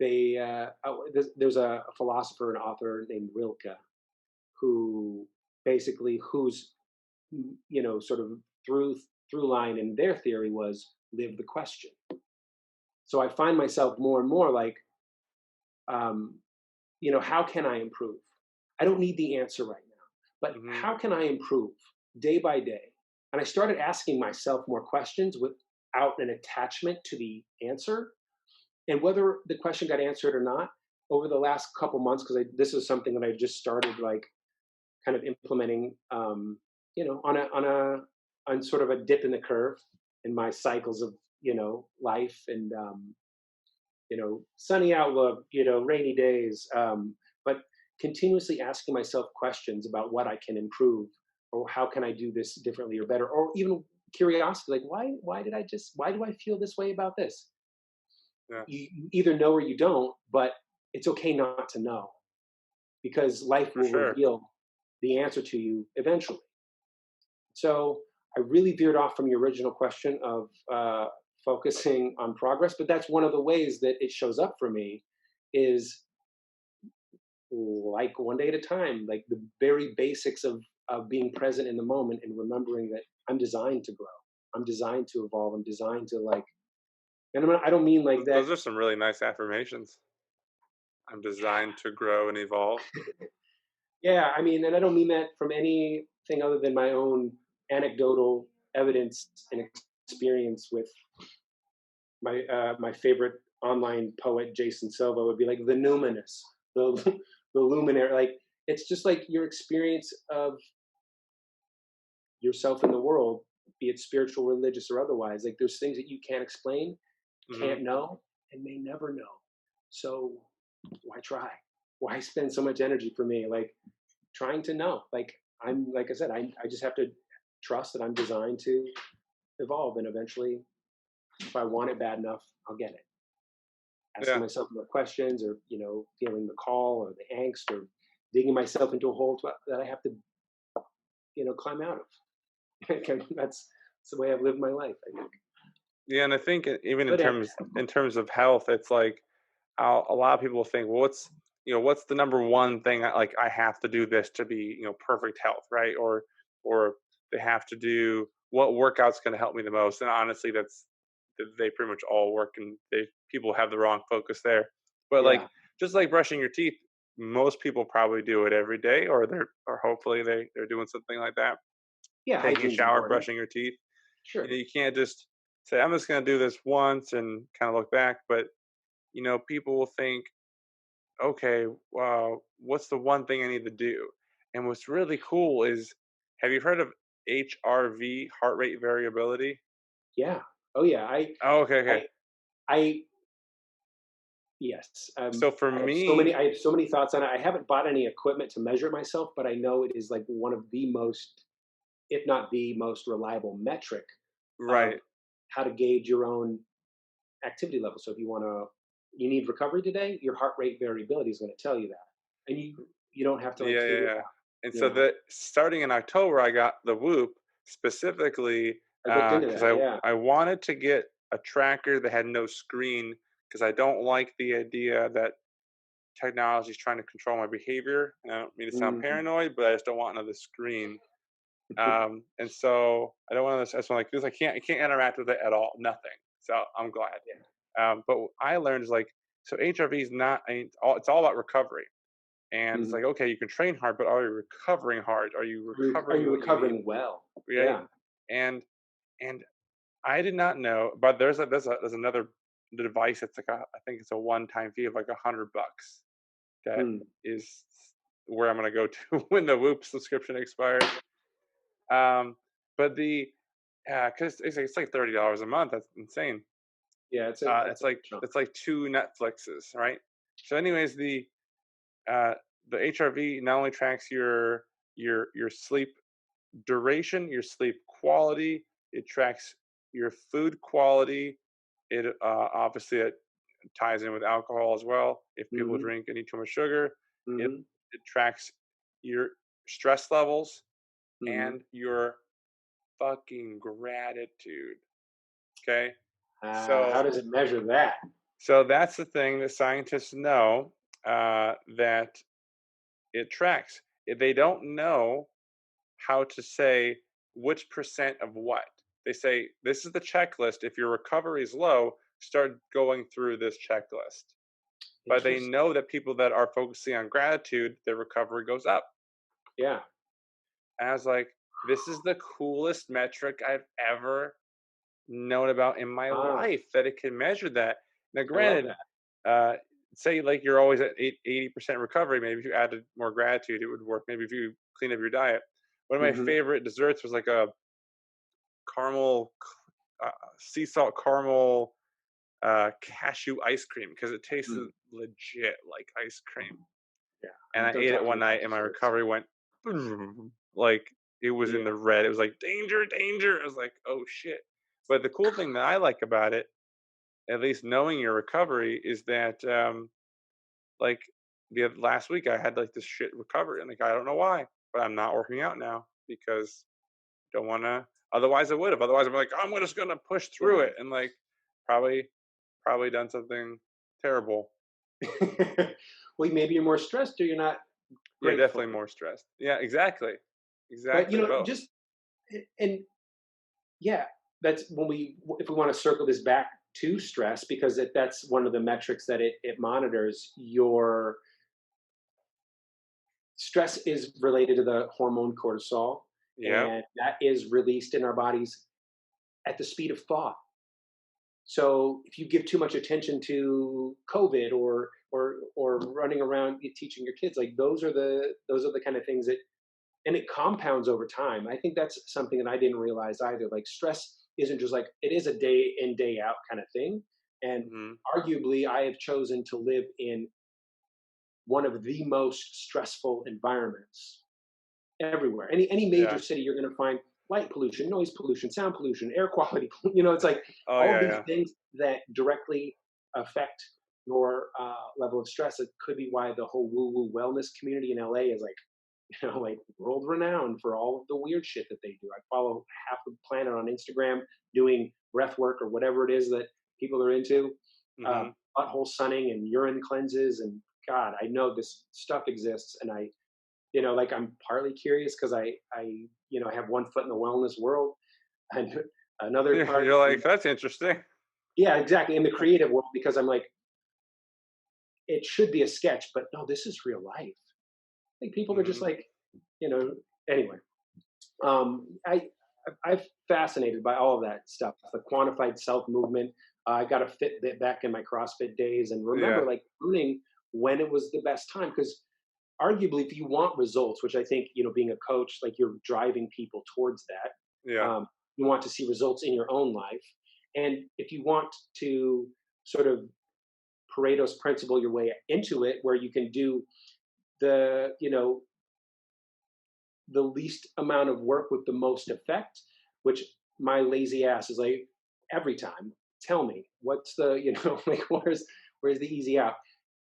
[SPEAKER 2] there's a philosopher and author named Rilke who basically who's sort of through through line in their theory was live the question. So I find myself more and more like, um, how can I improve? I don't need the answer right now, but
[SPEAKER 1] Hmm.
[SPEAKER 2] how can I improve day by day? And I started asking myself more questions without an attachment to the answer. And whether the question got answered or not, over the last couple months, because this is something that I just started like kind of implementing, on sort of a dip in the curve in my cycles of life and sunny outlook, rainy days, but continuously asking myself questions about what I can improve or how can I do this differently or better, or even curiosity, like why do I feel this way about this?
[SPEAKER 1] Yeah,
[SPEAKER 2] You either know or you don't, but it's okay not to know because life
[SPEAKER 1] for
[SPEAKER 2] will
[SPEAKER 1] sure.
[SPEAKER 2] reveal the answer to you eventually. So I really veered off from your original question of focusing on progress, but that's one of the ways that it shows up for me is like one day at a time, like the very basics of being present in the moment and remembering that I'm designed to grow. I'm designed to evolve. I'm designed to like, and I don't mean like that.
[SPEAKER 1] Those are some really nice affirmations. I'm designed to grow and evolve.
[SPEAKER 2] Yeah, I mean, and I don't mean that from anything other than my own anecdotal evidence and experience with my favorite online poet Jason Silva would be like the numinous, the the luminary. Like it's just like your experience of yourself in the world, be it spiritual, religious, or otherwise. Like there's things that you can't explain,
[SPEAKER 1] Hmm.
[SPEAKER 2] can't know, and may never know. So why try? Why spend so much energy for me? Like trying to know. Like I said, I just have to trust that I'm designed to evolve and eventually if I want it bad enough, I'll get it. Asking
[SPEAKER 1] Yeah,
[SPEAKER 2] myself more questions or, feeling the call or the angst or digging myself into a hole that I have to, climb out of. That's the way I've lived my life, I think.
[SPEAKER 1] yeah, and I think even
[SPEAKER 2] But
[SPEAKER 1] in terms of health, it's like a lot of people think, well, what's the number one thing I have to do this to be perfect health, right? Or they have to do what workout's going to help me the most. And honestly, they pretty much all work, and they people have the wrong focus there. But like
[SPEAKER 2] yeah,
[SPEAKER 1] just like brushing your teeth, most people probably do it every day, or hopefully they're doing something like that.
[SPEAKER 2] yeah,
[SPEAKER 1] Taking a
[SPEAKER 2] hygiene's
[SPEAKER 1] shower,
[SPEAKER 2] important.
[SPEAKER 1] brushing your teeth.
[SPEAKER 2] Sure.
[SPEAKER 1] You can't just say, I'm just going to do this once and kind of look back. But people will think, okay, what's the one thing I need to do? And what's really cool is, have you heard of HRV, heart rate variability?
[SPEAKER 2] Yeah. Oh yeah.
[SPEAKER 1] Oh, okay, okay.
[SPEAKER 2] I, I, yes.
[SPEAKER 1] So for
[SPEAKER 2] I have so many,
[SPEAKER 1] me,
[SPEAKER 2] I have so many thoughts on it. I haven't bought any equipment to measure it myself, but I know it is like one of the most, if not the most reliable metric of
[SPEAKER 1] right?
[SPEAKER 2] how to gauge your own activity level. So if you need recovery today, your heart rate variability is going to tell you that, and you don't have to like
[SPEAKER 1] Yeah, yeah,
[SPEAKER 2] figure it
[SPEAKER 1] yeah.
[SPEAKER 2] out.
[SPEAKER 1] And
[SPEAKER 2] You
[SPEAKER 1] so
[SPEAKER 2] know,
[SPEAKER 1] that starting in October, I got the Whoop, specifically
[SPEAKER 2] I looked into
[SPEAKER 1] because
[SPEAKER 2] that. Yeah.
[SPEAKER 1] I wanted to get a tracker that had no screen because I don't like the idea that technology is trying to control my behavior. And I don't mean to sound
[SPEAKER 2] Mm.
[SPEAKER 1] paranoid, but I just don't want another screen. And so I don't want to. I just want like this. I can't interact with it at all. Nothing. So I'm glad.
[SPEAKER 2] Yeah.
[SPEAKER 1] But what I learned is like so HRV is not. I mean, it's all about recovery. And it's
[SPEAKER 2] Mhm.
[SPEAKER 1] like, okay, you can train hard, but are you recovering hard? Are you
[SPEAKER 2] Are
[SPEAKER 1] recovering
[SPEAKER 2] you
[SPEAKER 1] what you need?
[SPEAKER 2] recovering well?
[SPEAKER 1] Right?
[SPEAKER 2] Yeah.
[SPEAKER 1] And and I did not know, but there's another device that's like I think it's a one time fee of like $100 that
[SPEAKER 2] Mm.
[SPEAKER 1] is where I'm gonna go to when the Whoop subscription expires. Um, but the because it's like $30 a month. That's insane.
[SPEAKER 2] Yeah, that's
[SPEAKER 1] It's
[SPEAKER 2] a
[SPEAKER 1] like
[SPEAKER 2] chunk.
[SPEAKER 1] it's like two Netflixes, right? So, anyways, uh, the HRV not only tracks your sleep duration, your sleep quality, it tracks your food quality. It obviously it ties in with alcohol as well. If people
[SPEAKER 2] Mhm.
[SPEAKER 1] drink and eat too much sugar, it
[SPEAKER 2] Mhm.
[SPEAKER 1] it tracks your stress levels
[SPEAKER 2] Mhm.
[SPEAKER 1] and your fucking gratitude. Okay,
[SPEAKER 2] How
[SPEAKER 1] so
[SPEAKER 2] does it measure that?
[SPEAKER 1] that's the thing that scientists know that it tracks. They don't know how to say which percent of what. They say this is the checklist. If your recovery is low, start going through this checklist. But they
[SPEAKER 2] Interesting.
[SPEAKER 1] know that people that are focusing on gratitude, their recovery goes up.
[SPEAKER 2] Yeah.
[SPEAKER 1] And I was like, this is the coolest metric I've ever known about in my
[SPEAKER 2] Ah,
[SPEAKER 1] life that it can measure that. Now,
[SPEAKER 2] I love
[SPEAKER 1] granted,
[SPEAKER 2] that.
[SPEAKER 1] uh, say like you're always at 80% recovery, maybe if you added more gratitude, it would work. Maybe if you clean up your diet. One of my
[SPEAKER 2] Mhm.
[SPEAKER 1] favorite desserts was like a caramel, sea salt caramel cashew ice cream because it tasted
[SPEAKER 2] Mm.
[SPEAKER 1] legit like ice cream.
[SPEAKER 2] Yeah.
[SPEAKER 1] And I
[SPEAKER 2] Don't
[SPEAKER 1] ate it
[SPEAKER 2] talk to
[SPEAKER 1] one
[SPEAKER 2] me about
[SPEAKER 1] night, and my
[SPEAKER 2] desserts.
[SPEAKER 1] recovery went boom, like it was in
[SPEAKER 2] Yeah.
[SPEAKER 1] the red. It was like danger, danger. I was like, oh shit. But the cool thing that I like about it, at least knowing your recovery, is that like last week I had like this shit recovery, and like I don't know why, but I'm not working out now because don't want to. Otherwise, I would have. Otherwise, I'm like I'm just gonna push through
[SPEAKER 2] Yeah.
[SPEAKER 1] it, and like probably done something terrible.
[SPEAKER 2] Well, maybe you're more stressed or you're not
[SPEAKER 1] Yeah,
[SPEAKER 2] grateful.
[SPEAKER 1] definitely more stressed. Yeah, exactly,
[SPEAKER 2] But
[SPEAKER 1] exactly both.
[SPEAKER 2] just and yeah, that's when we if we want to circle this back to stress because that's one of the metrics that it monitors. Your stress is related to the hormone cortisol,
[SPEAKER 1] Yeah,
[SPEAKER 2] and that is released in our bodies at the speed of thought. So if you give too much attention to COVID or running around teaching your kids, like those are the kind of things that and it compounds over time. I think that's something that I didn't realize either. Like stress isn't just like it is a day in day out kind of thing. And
[SPEAKER 1] hmm,
[SPEAKER 2] arguably, I have chosen to live in one of the most stressful environments everywhere. Any major
[SPEAKER 1] yeah.
[SPEAKER 2] city, you're going to find light pollution, noise pollution, sound pollution, air quality. It's like
[SPEAKER 1] Oh
[SPEAKER 2] all
[SPEAKER 1] yeah,
[SPEAKER 2] these
[SPEAKER 1] yeah.
[SPEAKER 2] things that directly affect your level of stress. It could be why the whole woo woo wellness community in LA is like like world renowned for all of the weird shit that they do. I follow half the planet on Instagram doing breath work or whatever it is that people are into, uh,
[SPEAKER 1] Hmm.
[SPEAKER 2] butthole sunning and urine cleanses. And God, I know this stuff exists, and like I'm partly curious because I have one foot in the wellness world, and another part,
[SPEAKER 1] You're like that's interesting.
[SPEAKER 2] yeah, exactly, in the creative world because I'm like, it should be a sketch, but no, this is real life. I think people are just
[SPEAKER 1] Hmm.
[SPEAKER 2] like, you know, anyway. I'm fascinated by all of that stuff. The quantified self movement. I got a Fitbit back in my CrossFit days, and remember
[SPEAKER 1] Yeah,
[SPEAKER 2] like learning when it was the best time because arguably, if you want results, which I think being a coach, like you're driving people towards that.
[SPEAKER 1] yeah,
[SPEAKER 2] You want to see results in your own life, and if you want to sort of Pareto's principle your way into it, where you can do the least amount of work with the most effect, which my lazy ass is like every time. Tell me what's the like where's the easy out?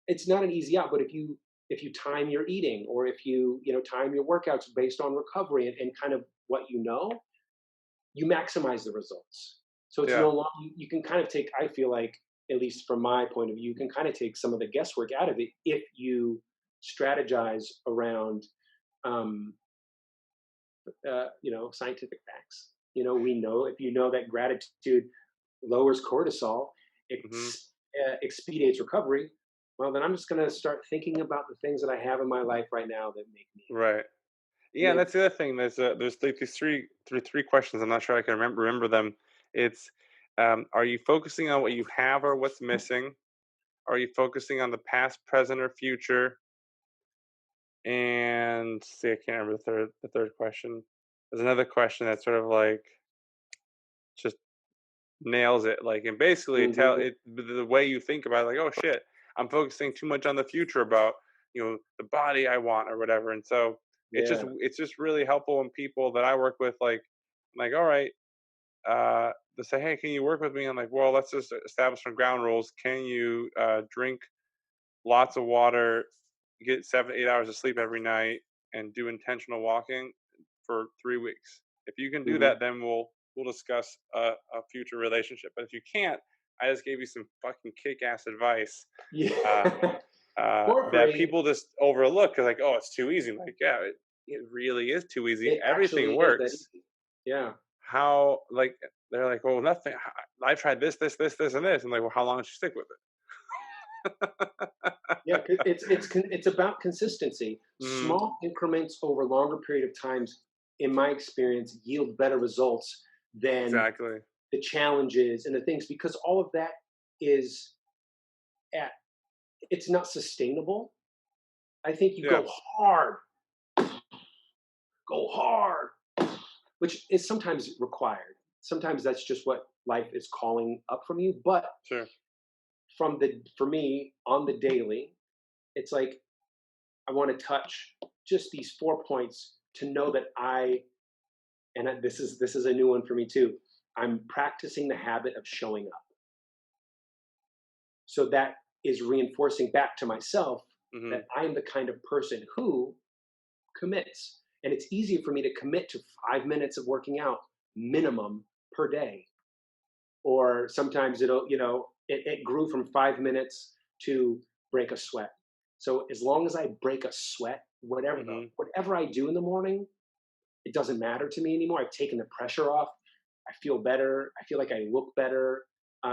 [SPEAKER 2] It's not an easy out, but if you time your eating or if you time your workouts based on recovery and kind of what you maximize the results. So it's
[SPEAKER 1] Yeah.
[SPEAKER 2] no longer, you can kind of take, I feel like, at least from my point of view, you can kind of take some of the guesswork out of it if you strategize around, um, scientific facts. We know, if you know that gratitude lowers cortisol,
[SPEAKER 1] Hmm.
[SPEAKER 2] expedites recovery. Well, then I'm just going to start thinking about the things that I have in my life right now that make me
[SPEAKER 1] Right. Yeah, and
[SPEAKER 2] live.
[SPEAKER 1] that's the other thing. There's like these three questions. I'm not sure I can remember them. It's are you focusing on what you have or what's missing? Are you focusing on the past, present, or future? And see, I can't remember the third question. There's another question that's sort of like just nails it. Like, and basically tell
[SPEAKER 2] Hmm.
[SPEAKER 1] it the way you think about it, like, oh shit, I'm focusing too much on the future about the body I want or whatever. And so
[SPEAKER 2] Yeah.
[SPEAKER 1] it's just really helpful when people that I work with, like, all right, they say, hey, can you work with me? I'm like, well, let's just establish some ground rules. Can you drink lots of water, get 7 to 8 hours of sleep every night, and do intentional walking for 3 weeks? If you can do
[SPEAKER 2] Hmm.
[SPEAKER 1] that, then we'll discuss a future relationship. But if you can't, I just gave you some fucking kick ass advice uh,
[SPEAKER 2] Yeah. For
[SPEAKER 1] that
[SPEAKER 2] free.
[SPEAKER 1] people just overlook. 'Cause like, oh, it's too easy. Like, yeah, it really is too easy.
[SPEAKER 2] It
[SPEAKER 1] Everything
[SPEAKER 2] actually is that
[SPEAKER 1] works.
[SPEAKER 2] easy. Yeah.
[SPEAKER 1] How like they're like, well, nothing. I tried this, and this. And like, well, how long did you stick with
[SPEAKER 2] Yeah,
[SPEAKER 1] it?
[SPEAKER 2] it's about consistency.
[SPEAKER 1] Hmm.
[SPEAKER 2] Small increments over longer period of times, in my experience, yield better results than
[SPEAKER 1] Exactly.
[SPEAKER 2] the challenges and the things, because all of that is at it's not sustainable. I think you
[SPEAKER 1] Yeah.
[SPEAKER 2] go hard, which is sometimes required. Sometimes that's just what life is calling up from you. But
[SPEAKER 1] Sure.
[SPEAKER 2] for me on the daily, it's like I want to touch just these 4 points to know that this is a new one for me too. I'm practicing the habit of showing up. So that is reinforcing back to myself
[SPEAKER 1] Hmm.
[SPEAKER 2] that I am the kind of person who commits. And it's easier for me to commit to 5 minutes of working out minimum per day. Or sometimes it grew from 5 minutes to break a sweat. So as long as I break a sweat,
[SPEAKER 1] Hmm.
[SPEAKER 2] whatever I do in the morning, it doesn't matter to me anymore. I've taken the pressure off. I feel better. I feel like I look better.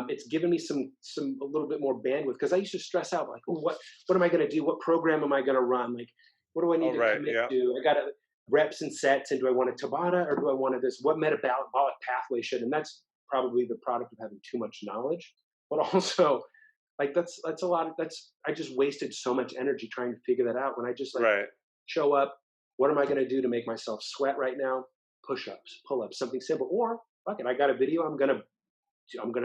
[SPEAKER 2] It's given me some a little bit more bandwidth, because I used to stress out like, oh, what am I going to do? What program am I going to run? Like, what do I need
[SPEAKER 1] Oh,
[SPEAKER 2] to
[SPEAKER 1] right.
[SPEAKER 2] commit
[SPEAKER 1] Yeah.
[SPEAKER 2] to? I got to reps and sets, and do I want a Tabata or do I want to this? What metabolic pathway should? And that's probably the product of having too much knowledge, but also like that's a lot of that's I just wasted so much energy trying to figure that out when I just like
[SPEAKER 1] Right.
[SPEAKER 2] show up. What am I going to do to make myself sweat right now? Push-ups, pull-ups, something simple. Or fuck it, I got a video. I'm gonna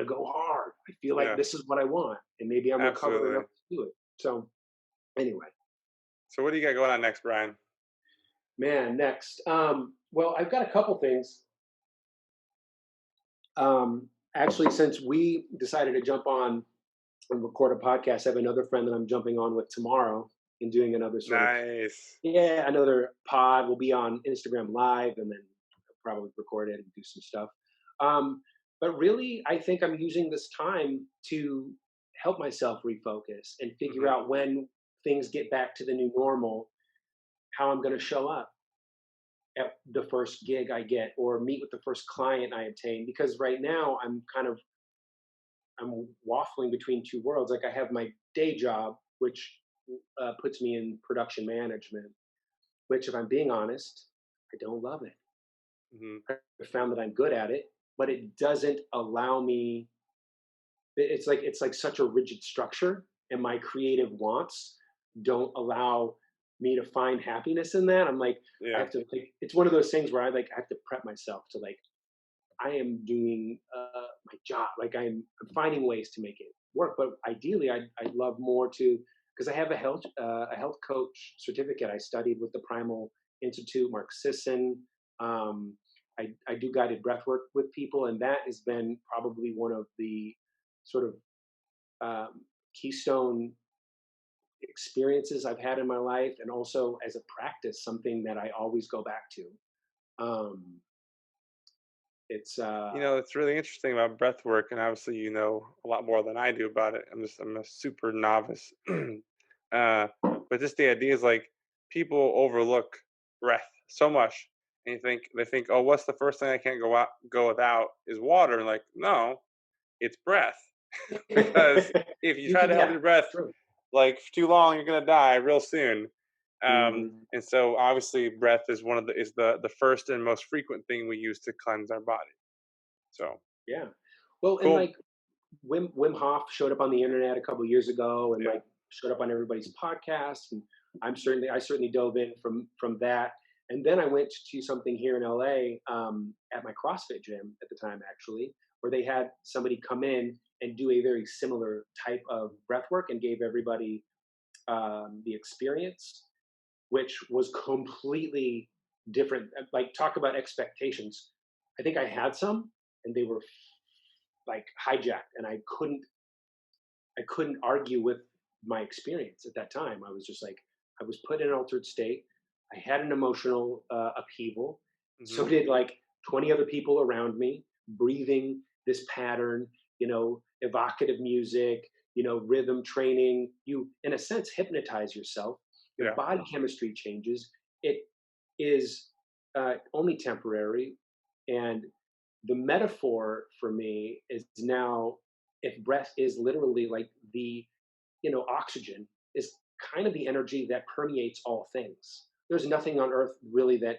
[SPEAKER 2] go hard. I feel like
[SPEAKER 1] Yeah.
[SPEAKER 2] this is what I want, and maybe I'm recovered enough
[SPEAKER 1] Absolutely.
[SPEAKER 2] to do it. So anyway,
[SPEAKER 1] So what do you got going on next, Brian?
[SPEAKER 2] man, next. Well, I've got a couple things. Actually, since we decided to jump on and record a podcast, I have another friend that I'm jumping on with tomorrow and doing another sort of,
[SPEAKER 1] Nice.
[SPEAKER 2] yeah, another pod. Will be on Instagram Live, and then probably record it and do some stuff. But really, I think I'm using this time to help myself refocus and figure
[SPEAKER 1] Hmm.
[SPEAKER 2] out when things get back to the new normal, how I'm going to show up at the first gig I get or meet with the first client I obtain. Because right now I'm waffling between two worlds. Like I have my day job, which puts me in production management, which, if I'm being honest, I don't love it.
[SPEAKER 1] Hmm.
[SPEAKER 2] I found that I'm good at it, but it doesn't allow me. It's like such a rigid structure, and my creative wants don't allow me to find happiness in that. I'm like, I
[SPEAKER 1] Yeah.
[SPEAKER 2] have to. Like, it's one of those things where I have to prep myself to like I am doing my job. Like I'm finding ways to make it work. But ideally, I'd love more to, because I have a health coach certificate. I studied with the Primal Institute, Mark Sisson. I do guided breath work with people, and that has been probably one of the sort of keystone experiences I've had in my life, and also as a practice, something that I always go back to. Um, It's
[SPEAKER 1] It's really interesting about breath work, and obviously you know a lot more than I do about it. I'm a super novice. But just the idea is like people overlook breath so much, and they think, oh, what's the first thing I can't go without is water. And like, no, it's breath, because if you
[SPEAKER 2] you
[SPEAKER 1] try
[SPEAKER 2] can,
[SPEAKER 1] to hold
[SPEAKER 2] yeah,
[SPEAKER 1] your breath
[SPEAKER 2] true.
[SPEAKER 1] like for too long, you're gonna die real soon.
[SPEAKER 2] Hmm.
[SPEAKER 1] And so obviously breath is one of the is the first and most frequent thing we use to cleanse our body. So
[SPEAKER 2] Yeah. Well, and
[SPEAKER 1] cool.
[SPEAKER 2] like Wim Hof showed up on the internet a couple years ago, and
[SPEAKER 1] Yeah.
[SPEAKER 2] like showed up on everybody's podcast, and I certainly dove in from that. And then I went to something here in LA at my CrossFit gym at the time, actually, where they had somebody come in and do a very similar type of breath work and gave everybody the experience, which was completely different. Like, talk about expectations. I think I had some, and they were like hijacked, and I couldn't argue with my experience at that time. I was just like, I was put in an altered state. I had an emotional upheaval. So
[SPEAKER 1] Hmm.
[SPEAKER 2] did like 20 other people around me, breathing this pattern, evocative music, rhythm training. You, in a sense, hypnotize yourself. Your
[SPEAKER 1] Yeah.
[SPEAKER 2] body chemistry changes. It is only temporary. And the metaphor for me is now, if breath is literally like the, oxygen is kind of the energy that permeates all things. There's nothing on earth really that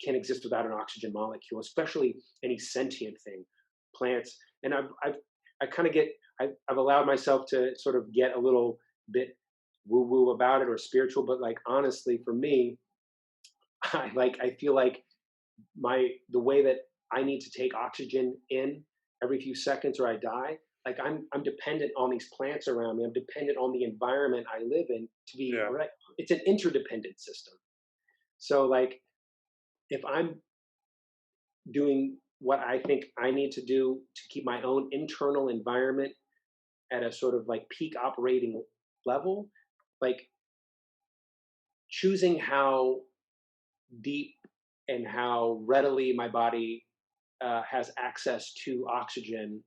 [SPEAKER 2] can exist without an oxygen molecule, especially any sentient thing, plants. And I kind of I've allowed myself to sort of get a little bit woo woo about it or spiritual, but like honestly, for me, I feel like the way that I need to take oxygen in every few seconds or I die. Like I'm dependent on these plants around me. I'm dependent on the environment I live in to be
[SPEAKER 1] Yeah.
[SPEAKER 2] right. It's an interdependent system. So like if I'm doing what I think I need to do to keep my own internal environment at a sort of like peak operating level, like choosing how deep and how readily my body has access to oxygen,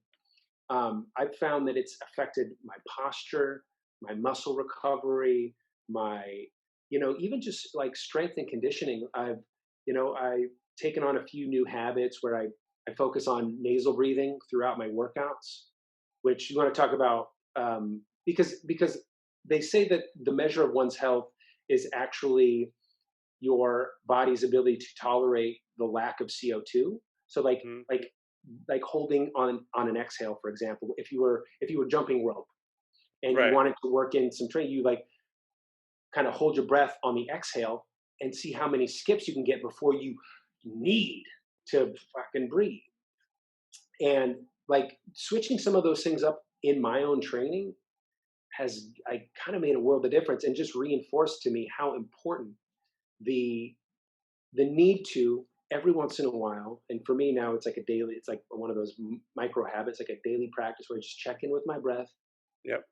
[SPEAKER 2] I've found that it's affected my posture, my muscle recovery, my, even just like strength and conditioning. I've taken on a few new habits where I focus on nasal breathing throughout my workouts, which you want to talk about, because they say that the measure of one's health is actually your body's ability to tolerate the lack of CO2. So
[SPEAKER 1] Mhm.
[SPEAKER 2] like holding on an exhale, for example, if you were jumping rope and you
[SPEAKER 1] Right.
[SPEAKER 2] wanted to work in some training, you like kind of hold your breath on the exhale and see how many skips you can get before you need to fucking breathe. And like switching some of those things up in my own training has I kind of made a world of difference and just reinforced to me how important the the need to every once in a while, and for me now it's like one of those micro habits, like a daily practice where I just check in with my breath.
[SPEAKER 1] Yep.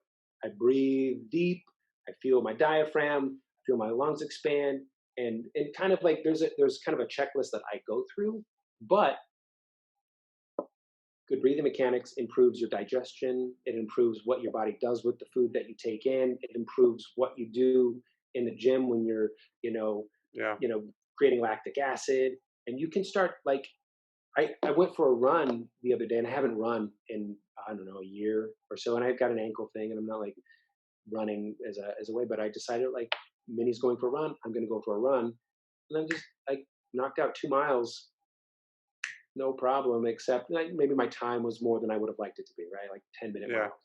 [SPEAKER 2] I breathe deep. I feel my diaphragm. I feel my lungs expand, and kind of like there's kind of a checklist that I go through. But good breathing mechanics improves your digestion. It improves what your body does with the food that you take in. It improves what you do in the gym when you're, you know,
[SPEAKER 1] Yeah.
[SPEAKER 2] you know, creating lactic acid. And you can start like I went for a run the other day, and I haven't run in, I don't know, a year or so, and I've got an ankle thing, and I'm not like running as a way, but I decided like Minnie's going for a run, I'm going to go for a run, and I'm just like knocked out 2 miles, no problem. Except like maybe my time was more than I would have liked it to be, right? Like 10-minute
[SPEAKER 1] Yeah.
[SPEAKER 2] miles,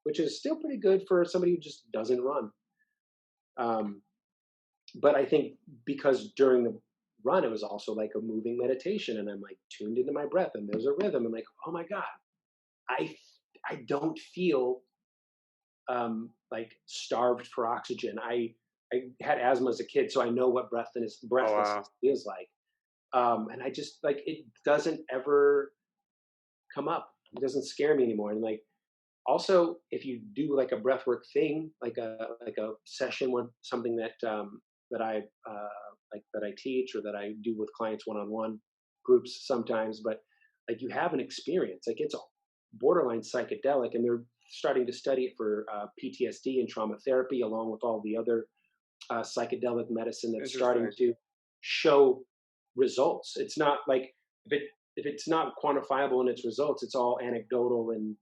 [SPEAKER 2] which is still pretty good for somebody who just doesn't run. Um, but I think because during the run it was also like a moving meditation, and I'm like tuned into my breath, and there's a rhythm. I'm like, oh my god, I I don't feel like starved for oxygen. I had asthma as a kid, so I know what
[SPEAKER 1] Oh wow.
[SPEAKER 2] breathlessness feels like. And I just like it doesn't ever come up. It doesn't scare me anymore. And like also, if you do like a breathwork thing, like a session with something that that I teach or that I do with clients one on one, groups sometimes, but like you have an experience, like it's borderline psychedelic, and they're starting to study it for PTSD and trauma therapy, along with all the other psychedelic medicine that's starting
[SPEAKER 1] Interesting.
[SPEAKER 2] to show results. It's not like if it's not quantifiable in its results, it's all anecdotal and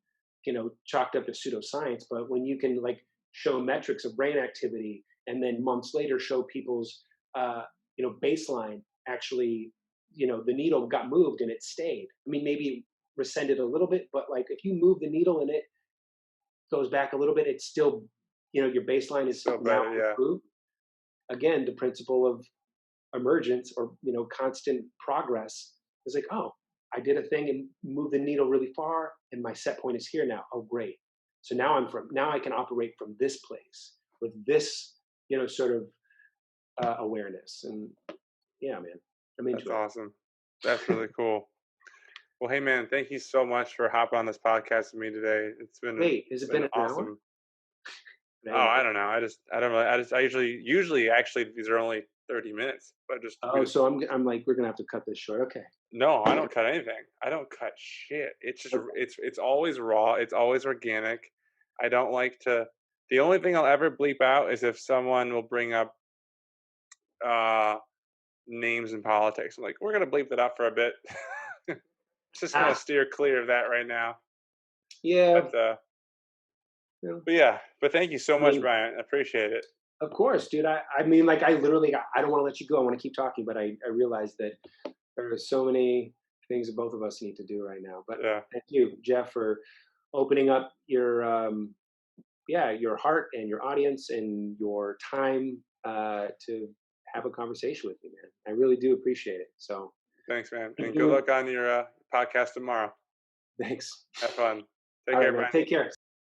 [SPEAKER 2] chalked up to pseudoscience. But when you can like show metrics of brain activity, and then months later show people's baseline actually, the needle got moved and it stayed. I mean, maybe it rescinded a little bit, but like if you move the needle and it goes back a little bit, it's still, your baseline is
[SPEAKER 1] So
[SPEAKER 2] now
[SPEAKER 1] better, yeah.
[SPEAKER 2] improved. Again, the principle of emergence, or constant progress, is like, oh, I did a thing and moved the needle really far, and my set point is here now. Oh, great. So now I can operate from this place with this, sort of awareness. And yeah, man, I'm
[SPEAKER 1] That's
[SPEAKER 2] into it.
[SPEAKER 1] awesome. That's really cool. Well, hey man, thank you so much for hopping on this podcast with me today.
[SPEAKER 2] Wait, has
[SPEAKER 1] It's
[SPEAKER 2] it
[SPEAKER 1] been
[SPEAKER 2] been an hour?
[SPEAKER 1] awesome. Oh,
[SPEAKER 2] Man.
[SPEAKER 1] I don't know. I don't really. I usually actually these are only 30 minutes, but we
[SPEAKER 2] Oh,
[SPEAKER 1] just
[SPEAKER 2] so I'm like, we're gonna have to cut this short. Okay.
[SPEAKER 1] no. I don't cut anything. I don't cut shit. It's just
[SPEAKER 2] Okay.
[SPEAKER 1] it's always raw. It's always organic. I don't like to. The only thing I'll ever bleep out is if someone will bring up uh names in politics. I'm like, we're gonna bleep that out for a bit. Just gonna
[SPEAKER 2] Ah,
[SPEAKER 1] steer clear of that right now.
[SPEAKER 2] yeah.
[SPEAKER 1] But
[SPEAKER 2] You know,
[SPEAKER 1] but yeah. But thank you so
[SPEAKER 2] I
[SPEAKER 1] much,
[SPEAKER 2] mean,
[SPEAKER 1] Brian. I appreciate it.
[SPEAKER 2] of course, dude. I mean, like, I literally, I don't want to let you go. I want to keep talking, but I realize that there are so many things that both of us need to do right now. But
[SPEAKER 1] Yeah.
[SPEAKER 2] thank you, Jeff, for opening up your your heart and your audience and your time to have a conversation with me, man. I really do appreciate it. So
[SPEAKER 1] Thanks, man.
[SPEAKER 2] keep
[SPEAKER 1] And good
[SPEAKER 2] doing.
[SPEAKER 1] luck on your podcast tomorrow.
[SPEAKER 2] Thanks.
[SPEAKER 1] Have fun. Take
[SPEAKER 2] All right,
[SPEAKER 1] care,
[SPEAKER 2] man.
[SPEAKER 1] Brian.
[SPEAKER 2] Take care.